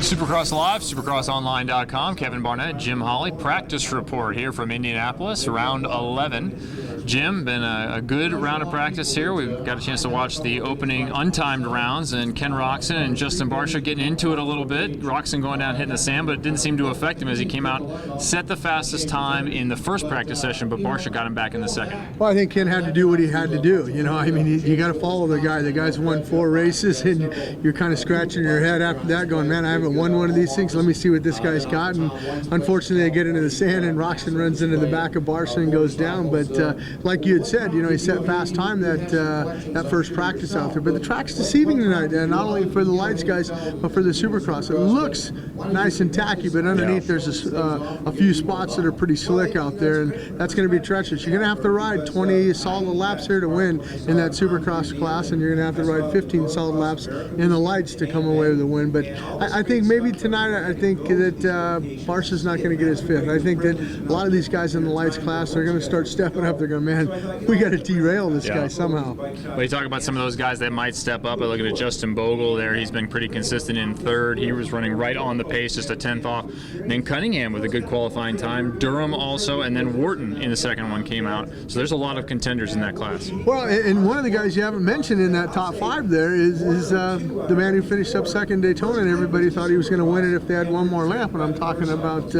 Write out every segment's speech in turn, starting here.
Supercross Live, supercrossonline.com. Kevin Barnett, Jim Holley. Practice report here from Indianapolis, round 11. Jim, been a good round of practice here. We've got a chance to watch the opening untimed rounds, and Ken Roczen and Justin Barsha getting into it a little bit. Roczen going down hitting the sand, but it didn't seem to affect him as he came out, set the fastest time in the first practice session, but Barsha got him back in the second. Well, I think Ken had to do what he had to do. You know, I mean, you got to follow the guy. The guy's won 4 races, and you're kind of scratching your head after that going, man, I haven't won one of these things. Let me see what this guy's got. And unfortunately, they get into the sand, and Roczen runs into the back of Barsha and goes down. But like you had said, you know, he set fast time that first practice out there. But the track's deceiving tonight, and not only for the lights guys, but for the Supercross. It looks nice and tacky, but underneath there's a few spots that are pretty slick out there, and that's going to be treacherous. You're going to have to ride 20 solid laps here to win in that Supercross class, and you're going to have to ride 15 solid laps in the lights to come away with a win. But I think maybe tonight, I think that Barsha's not going to get his 5th. I think that a lot of these guys in the lights class, they're going to start stepping up. They're going, man, we got to derail this guy somehow. Well, you talk about some of those guys that might step up. I look at Justin Bogle there. He's been pretty consistent in 3rd. He was running right on the pace, just a 10th off. And then Cunningham with a good qualifying time. Durham also, and then Wharton in the second one came out. So there's a lot of contenders in that class. Well, and one of the guys you haven't mentioned in that top 5 there is the man who finished up second Daytona, and everybody thought he was going to win it if they had one more lap. And I'm talking about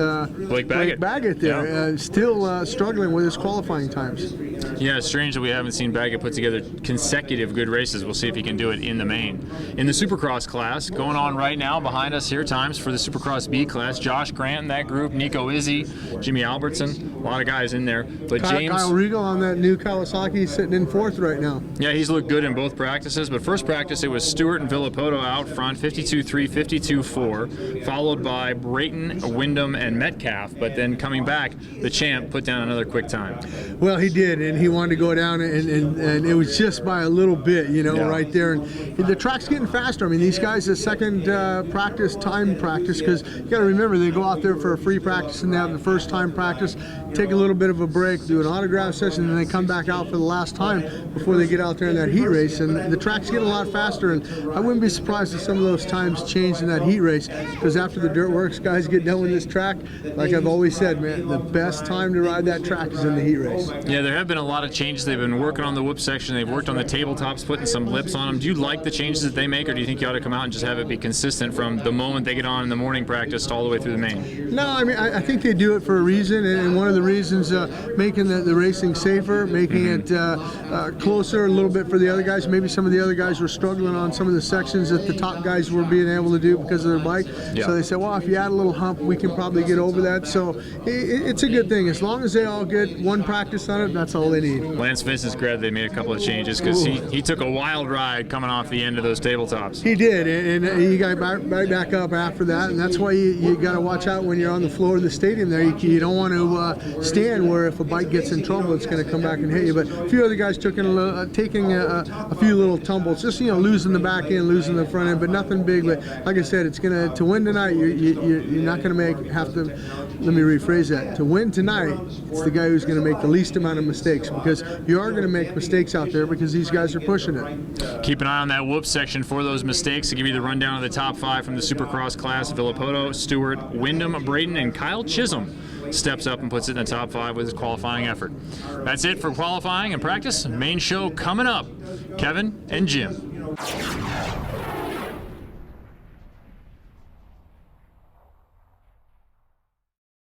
Blake Baggett there, still struggling with his qualifying times. Yeah, it's strange that we haven't seen Baggett put together consecutive good races. We'll see if he can do it in the main. In the Supercross class, going on right now behind us here, times for the Supercross B class. Josh Grant in that group, Nico Izzy, Jimmy Albertson, a lot of guys in there. But Kyle Regal on that new Kawasaki sitting in 4th right now. Yeah, he's looked good in both practices, but first practice it was Stewart and Villapoto out front, 52-3, 52-4, followed by Brayton, Wyndham, and Metcalf, but then coming back, the champ put down another quick time. Well, he did, and he wanted to go down, and it was just by a little bit, you know, right there. And the track's getting faster. I mean, these guys, the second time practice, because you got to remember, they go out there for a free practice, and they have the first time practice, take a little bit of a break, do an autograph session, and then they come back out for the last time before they get out there in that heat race. And the track's getting a lot faster, and I wouldn't be surprised if some of those times changed in that heat race, because after the dirt works guys get done with this track, like I've always said, man, the best time to ride that track is in the heat race. Yeah, there have been a lot of changes. They've been working on the whoop section. They've worked on the tabletops, putting some lips on them. Do you like the changes that they make, or do you think you ought to come out and just have it be consistent from the moment they get on in the morning practice all the way through the main? No, I mean, I think they do it for a reason, and one of the reasons making the racing safer, making it closer a little bit for the other guys. Maybe some of the other guys were struggling on some of the sections that the top guys were being able to do because of their bike. So they said, well, if you add a little hump, we can probably get over that. So it's a good thing. As long as they all get one practice on it, that's all they need. Lance Vincent's glad they made a couple of changes, because he took a wild ride coming off the end of those tabletops. He did, and he got back up after that, and that's why you got to watch out when you're on the floor of the stadium there. You don't want to stand where if a bike gets in trouble, it's going to come back and hit you. But a few other guys taking a few little tumbles, just, you know, losing the back end, losing the front end, but nothing big. But like I said, it's going to win tonight. You're not going to have to. Let me rephrase that. To win tonight, it's the guy who's going to make the least amount of mistakes, because you are going to make mistakes out there because these guys are pushing it. Keep an eye on that whoop section for those mistakes. To give you the rundown of the top 5 from the Supercross class: Villapoto, Stewart, Wyndham, Brayton, and Kyle Chisholm steps up and puts it in the top 5 with his qualifying effort. That's it for qualifying and practice. Main show coming up. Kevin and Jim.